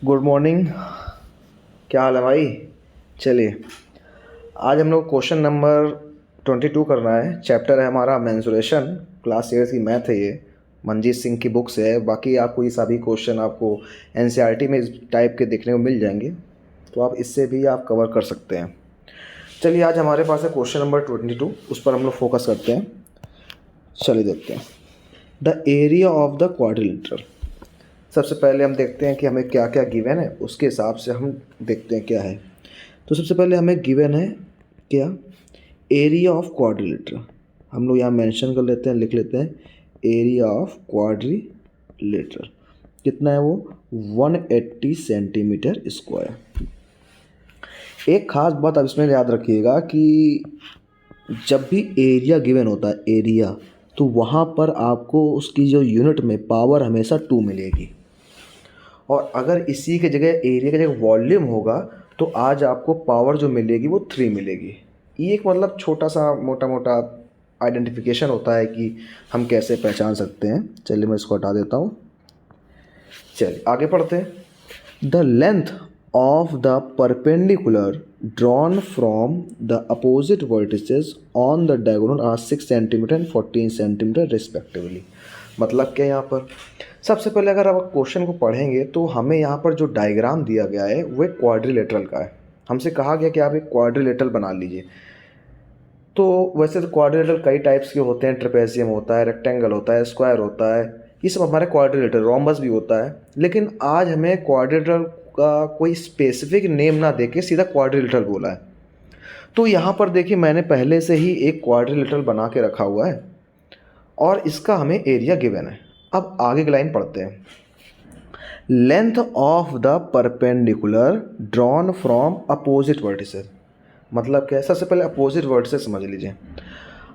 Good morning. क्या हाल है भाई? चलिए, आज हम लोग क्वेश्चन नंबर 22 करना है। चैप्टर है हमारा मेंसुरेशन। क्लास 8 की मैथ है ये, मंजीत सिंह की बुक से है। बाकी आपको ये सभी क्वेश्चन आपको एनसीईआरटी में इस टाइप के देखने को मिल जाएंगे, तो आप इससे भी आप कवर कर सकते हैं। चलिए, आज हमारे पास है क्वेश्चन नंबर 22, उस पर हम लोग फोकस करते हैं। चलिए देखते हैं। The area of the quadrilateral. सबसे पहले हम देखते हैं कि हमें क्या क्या गिवन है, उसके हिसाब से हम देखते हैं क्या है। तो सबसे पहले हमें गिवन है क्या, एरिया ऑफ क्वाड्रिलेटरल। हम लोग यहाँ मेंशन कर लेते हैं, लिख लेते हैं एरिया ऑफ क्वाड्रिलेटरल। कितना है वो? 180 सेंटीमीटर स्क्वायर। एक खास बात आप इसमें याद रखिएगा कि जब भी एरिया गिवन होता है, एरिया, तो वहाँ पर आपको उसकी जो यूनिट में पावर हमेशा 2 मिलेगी। और अगर इसी के जगह एरिया की जगह वॉल्यूम होगा तो आज आपको पावर जो मिलेगी वो 3 मिलेगी। ये एक मतलब छोटा सा मोटा मोटा आइडेंटिफिकेशन होता है कि हम कैसे पहचान सकते हैं। चलिए मैं इसको हटा देता हूँ। चलिए आगे पढ़ते हैं। The length of the perpendicular drawn from the opposite vertices on the diagonal are 6 centimetre and 14 centimetre respectively. मतलब क्या यहाँ पर, सबसे पहले अगर आप क्वेश्चन को पढ़ेंगे तो हमें यहाँ पर जो डायग्राम दिया गया है वो एक क्वाड्रिलेटरल का है। हमसे कहा गया कि आप एक क्वाड्रिलेटरल बना लीजिए। तो वैसे तो क्वाड्रिलेटरल कई टाइप्स के होते हैं, ट्रेपेजियम होता है, रेक्टेंगल होता है, स्क्वायर होता है, ये सब हमारे क्वाड्रिलेटरल, रोम्बस भी होता है। लेकिन आज हमें क्वाड्रिलेटरल का कोई स्पेसिफिक नेम ना देके सीधा क्वाड्रिलेटरल बोला है। तो यहाँ पर देखिए, मैंने पहले से ही एक क्वाड्रिलेटरल बना के रखा हुआ है और इसका हमें एरिया गिवन है। अब आगे की लाइन पढ़ते हैं। Length of the perpendicular drawn from opposite vertices. मतलब क्या है? सबसे पहले अपोजिट वर्टिसेस समझ लीजिए।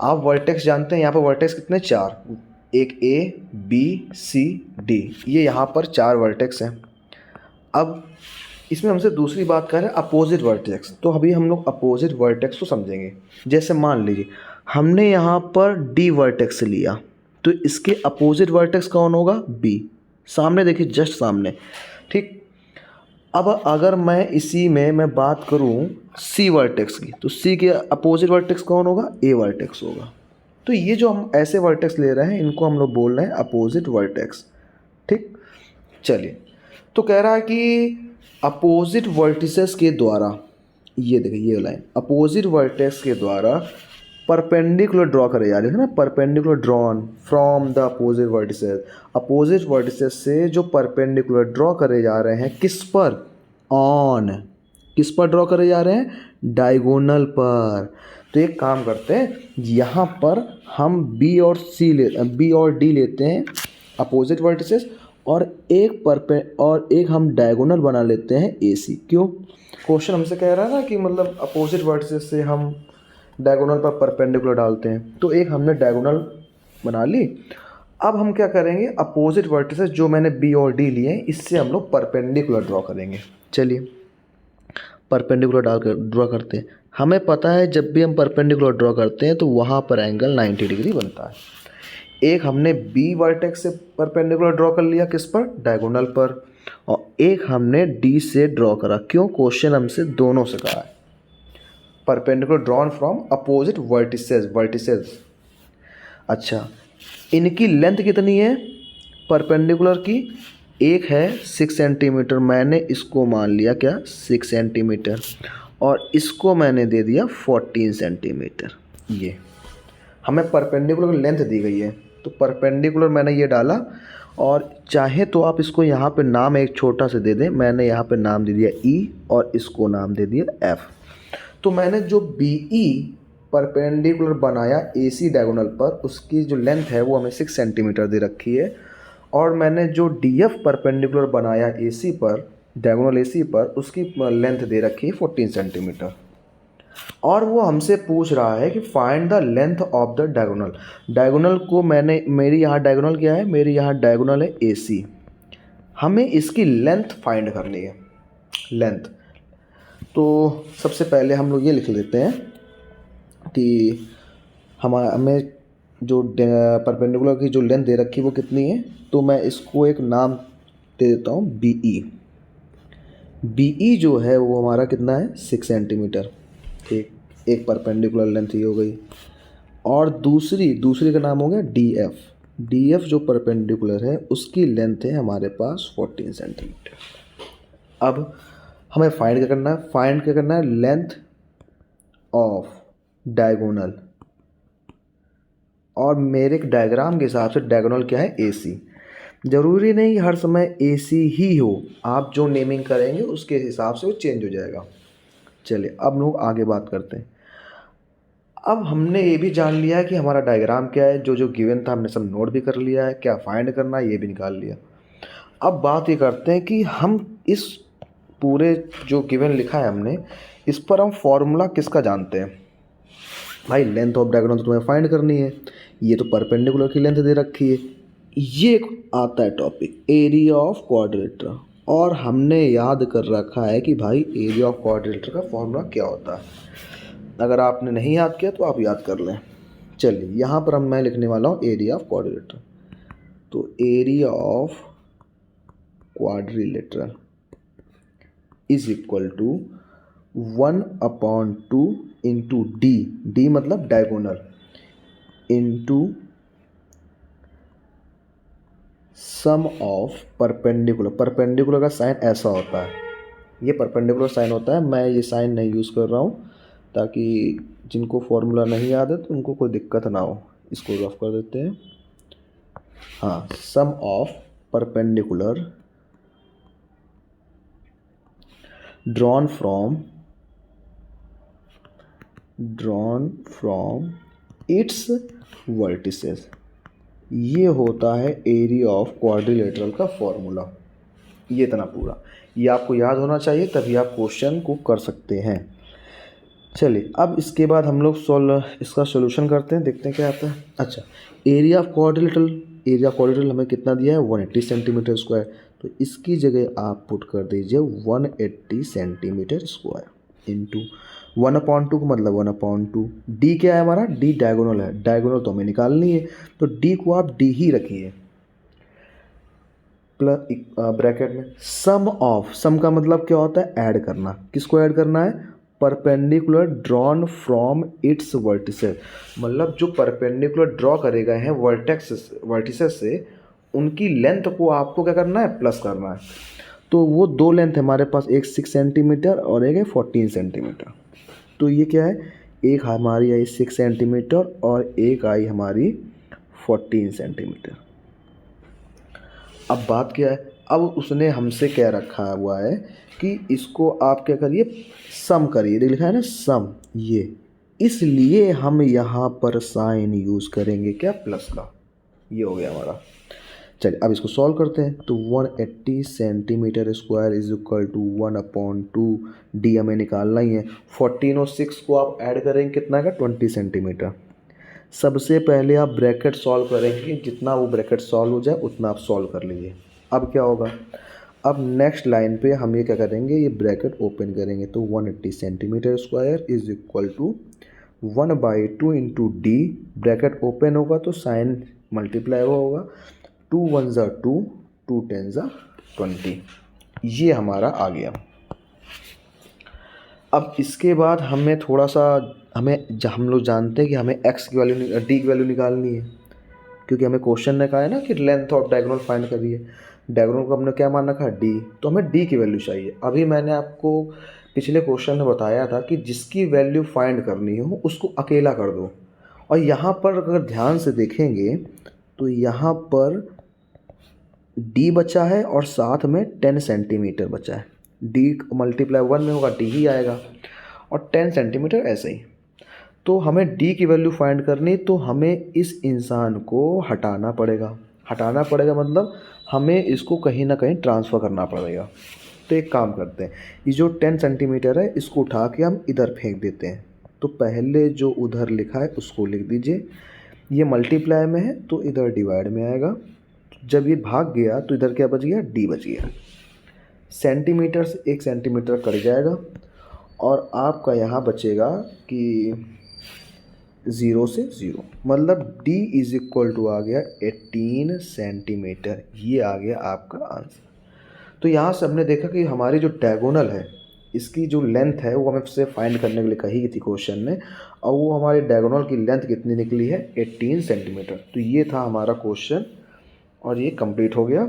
आप वर्टेक्स जानते हैं, यहाँ पर वर्टेक्स कितने? 4। एक ए, बी, सी, डी, ये यहाँ पर 4 वर्टेक्स हैं। अब इसमें हमसे दूसरी बात कर रहे हैं अपोजिट वर्टेक्स, तो अभी हम लोग अपोजिट वर्टेक्स को समझेंगे। जैसे मान लीजिए हमने यहाँ पर डी वर्टेक्स लिया, तो इसके अपोजिट वर्टेक्स कौन होगा? बी। सामने देखिए, जस्ट सामने, ठीक। अब अगर मैं इसी में मैं बात करूँ सी वर्टेक्स की, तो सी के अपोजिट वर्टेक्स कौन होगा? ए वर्टेक्स होगा। तो ये जो हम ऐसे वर्टेक्स ले रहे हैं इनको हम लोग बोल रहे हैं अपोजिट वर्टेक्स, ठीक। चलिए, तो कह रहा है कि अपोजिट वर्टिसेस के द्वारा, ये देखिए ये लाइन, अपोजिट वर्टेक्स के द्वारा परपेंडिकुलर ड्रॉ करे जा रहे हैं ना, perpendicular drawn from the opposite vertices. Opposite vertices से जो परपेंडिकुलर ड्रॉ करे जा रहे हैं, किस पर? ऑन। किस पर ड्रॉ करे जा रहे हैं? डायगोनल पर। तो एक काम करते हैं, यहाँ पर हम बी और डी लेते हैं अपोजिट वर्टिसेस, और एक हम डायगोनल बना लेते हैं ए सी। क्यों? क्वेश्चन हमसे कह रहा है ना कि मतलब अपोजिट वर्टिसेस से हम डायगोनल पर परपेंडिकुलर डालते हैं, तो एक हमने डायगोनल बना ली। अब हम क्या करेंगे, अपोजिट वर्टिसेस जो मैंने बी और डी लिए हैं इससे हम लोग परपेंडिकुलर ड्रॉ करेंगे। चलिए परपेंडिकुलर डाल कर ड्रॉ करते हैं। हमें पता है जब भी हम परपेंडिकुलर ड्रॉ करते हैं तो वहाँ पर एंगल 90 डिग्री बनता है। एक हमने बी वर्टेक्स से परपेंडिकुलर ड्रॉ कर लिया, किस पर? डायगोनल पर। और एक हमने डी से ड्रॉ करा। क्यों? क्वेश्चन हमसे दोनों से कहा है perpendicular drawn from opposite vertices. अच्छा, इनकी लेंथ कितनी है परपेंडिकुलर की? एक है 6 सेंटीमीटर, मैंने इसको मान लिया क्या? 6 सेंटीमीटर, और इसको मैंने दे दिया 14 सेंटीमीटर। ये हमें परपेंडिकुलर लेंथ दी गई है, तो परपेंडिकुलर मैंने ये डाला। और चाहे तो आप इसको यहाँ पे नाम एक छोटा सा दे दें, मैंने यहाँ पे नाम दे दिया ई और इसको नाम दे दिया एफ। तो मैंने जो बी ई परपेंडिकुलर बनाया ए सी डायगोनल पर, उसकी जो लेंथ है वो हमें 6 सेंटीमीटर दे रखी है। और मैंने जो डी एफ परपेंडिकुलर बनाया ए सी पर, डायगोनल ए सी पर, उसकी लेंथ दे रखी है 14 सेंटीमीटर। और वो हमसे पूछ रहा है कि find the length of the diagonal. Diagonal को मेरी यहाँ डायगोनल क्या है? मेरी यहाँ डायगोनल है ए सी। हमें इसकी लेंथ फाइंड करनी है, लेंथ। तो सबसे पहले हम लोग ये लिख लेते हैं कि हमें जो परपेंडिकुलर की जो लेंथ दे रखी है वो कितनी है। तो मैं इसको एक नाम दे देता हूँ बी ई। BE जो है वो हमारा कितना है 6 सेंटीमीटर। एक परपेंडिकुलर लेंथ ये हो गई। और दूसरी का नाम हो गया DF। DF जो परपेंडिकुलर है उसकी लेंथ है हमारे पास 14 सेंटीमीटर। अब हमें फाइंड क्या करना है? फाइंड क्या करना है? Length of diagonal. और मेरे डायग्राम के हिसाब से डायगोनल क्या है? AC। ज़रूरी नहीं हर समय AC ही हो, आप जो नेमिंग करेंगे उसके हिसाब से वो चेंज हो जाएगा। चलिए अब लोग आगे बात करते हैं। अब हमने ये भी जान लिया है कि हमारा डायग्राम क्या है, जो जो गिवन था हमने सब नोट भी कर लिया है, क्या फाइंड करना है ये भी निकाल लिया। अब बात ये करते हैं कि हम इस पूरे जो गिवन लिखा है हमने, इस पर हम फॉर्मूला किसका जानते हैं? भाई लेंथ ऑफ डायगोनल तो तुम्हें फाइंड करनी है, ये तो परपेंडिकुलर की लेंथ दे रखी है। ये आता है टॉपिक एरिया ऑफ क्वाड्रिलेटरल, और हमने याद कर रखा है कि भाई एरिया ऑफ क्वाड्रिलेटरल का फॉर्मूला क्या होता है। अगर आपने नहीं याद किया तो आप याद कर लें। चलिए यहाँ पर मैं लिखने वाला हूँ एरिया ऑफ क्वाड्रिलेटरल। तो area of quadrilateral is equal to 1/2 into D मतलब diagonal, into sum of perpendicular का साइन ऐसा होता है, ये परपेंडिकुलर साइन होता है। मैं ये साइन नहीं यूज़ कर रहा हूँ ताकि जिनको फॉर्मूला नहीं याद है तो उनको कोई दिक्कत ना हो। इसको रफ कर देते हैं। हाँ, sum of perpendicular drawn from its vertices, ये होता है एरिया ऑफ क्वाड्रिलेटरल का फॉर्मूला। ये इतना पूरा, ये आपको याद होना चाहिए, तभी आप क्वेश्चन को कर सकते हैं। चलिए अब इसके बाद हम लोग इसका सॉल्यूशन करते हैं, देखते हैं क्या आता है। अच्छा, एरिया ऑफ क्वाड्रिलेटरल हमें कितना दिया है? 180 सेंटीमीटर स्क्वायर। तो इसकी जगह आप पुट कर दीजिए 180 सेंटीमीटर स्क्वायर इंटू 1/2 का मतलब 1/2। डी क्या है हमारा? डी डायगोनल है, डायगोनल तो हमें निकालनी है, तो डी को आप डी ही रखिए, प्लस ब्रैकेट में सम का मतलब क्या होता है? ऐड करना। किसको ऐड करना है? Perpendicular drawn from its vertices, मतलब जो परपेंडिकुलर ड्रॉ करे गए हैं वर्टिसेस से, उनकी लेंथ को आपको क्या करना है? प्लस करना है। तो वो दो लेंथ हमारे पास, एक 6 सेंटीमीटर और एक है 14 सेंटीमीटर। तो ये क्या है? एक हमारी आई 6 सेंटीमीटर और एक आई हमारी 14 सेंटीमीटर। अब बात क्या है? अब उसने हमसे क्या रखा हुआ है कि इसको आप क्या करिए? सम करिए। लिखा है ना सम, ये इसलिए हम यहाँ पर साइन यूज़ करेंगे क्या? प्लस का। ये हो गया हमारा। चलिए अब इसको सॉल्व करते हैं। तो 180 centimetre square is equal to 1/2, D हमें निकालना ही है। 14 और 6 को आप ऐड करेंगे कितना का? 20 सेंटीमीटर। सबसे पहले आप ब्रैकेट सॉल्व करेंगे, जितना वो ब्रैकेट सॉल्व हो जाए उतना आप सॉल्व कर लीजिए। अब क्या होगा? अब नेक्स्ट लाइन पे हम ये क्या करेंगे? ये ब्रैकेट ओपन करेंगे। तो 180 centimetre square is equal to 1/2 into D, bracket open होगा तो साइन मल्टीप्लाई होगा, 2 1 ज़ा 2, 2 10 ज़ा 20। ये हमारा आ गया। अब इसके बाद हमें थोड़ा सा हम लोग जानते हैं कि हमें एक्स की वैल्यू डी की वैल्यू निकालनी है, क्योंकि हमें क्वेश्चन ने कहा है ना कि लेंथ ऑफ डायगोनल फाइंड करिए। डायगोनल को हमने क्या मान रखा? डी, तो हमें डी की वैल्यू चाहिए। अभी मैंने आपको पिछले क्वेश्चन में बताया था कि जिसकी वैल्यू फाइंड करनी हो उसको अकेला कर दो। और यहाँ पर अगर ध्यान से देखेंगे तो यहाँ पर डी बचा है और साथ में 10 सेंटीमीटर बचा है। डी मल्टीप्लाई 1 में होगा, डी ही आएगा, और 10 सेंटीमीटर ऐसे ही। तो हमें डी की वैल्यू फाइंड करनी, तो हमें इस इंसान को हटाना पड़ेगा। मतलब हमें इसको कहीं ना कहीं ट्रांसफ़र करना पड़ेगा। तो एक काम करते हैं, ये जो 10 सेंटीमीटर है इसको उठा के हम इधर फेंक देते हैं। तो पहले जो उधर लिखा है उसको लिख दीजिए, ये मल्टीप्लाई में है तो इधर डिवाइड में आएगा। जब ये भाग गया तो इधर क्या बच गया? डी बच गया। सेंटीमीटर से 1 सेंटीमीटर कट जाएगा और आपका यहाँ बचेगा कि 0 से 0, मतलब D इज इक्वल टू आ गया 18 सेंटीमीटर। ये आ गया आपका आंसर। तो यहाँ से हमने देखा कि हमारी जो डायगोनल है इसकी जो लेंथ है वो हमें से फाइंड करने के लिए कही थी क्वेश्चन ने, और वो हमारी डायगोनल की लेंथ कितनी निकली है 18 सेंटीमीटर। तो ये था हमारा क्वेश्चन और ये कंप्लीट हो गया।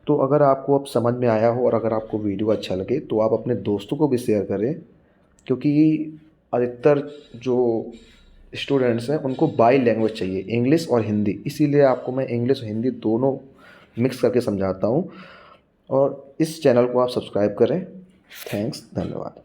तो अगर आपको अब समझ में आया हो और अगर आपको वीडियो अच्छा लगे तो आप अपने दोस्तों को भी शेयर करें, क्योंकि अधिकतर जो स्टूडेंट्स हैं उनको बाई लैंग्वेज चाहिए, इंग्लिश और हिंदी, इसीलिए आपको मैं इंग्लिश और हिंदी दोनों मिक्स करके समझाता हूँ। और इस चैनल को आप सब्सक्राइब करें। थैंक्स, धन्यवाद।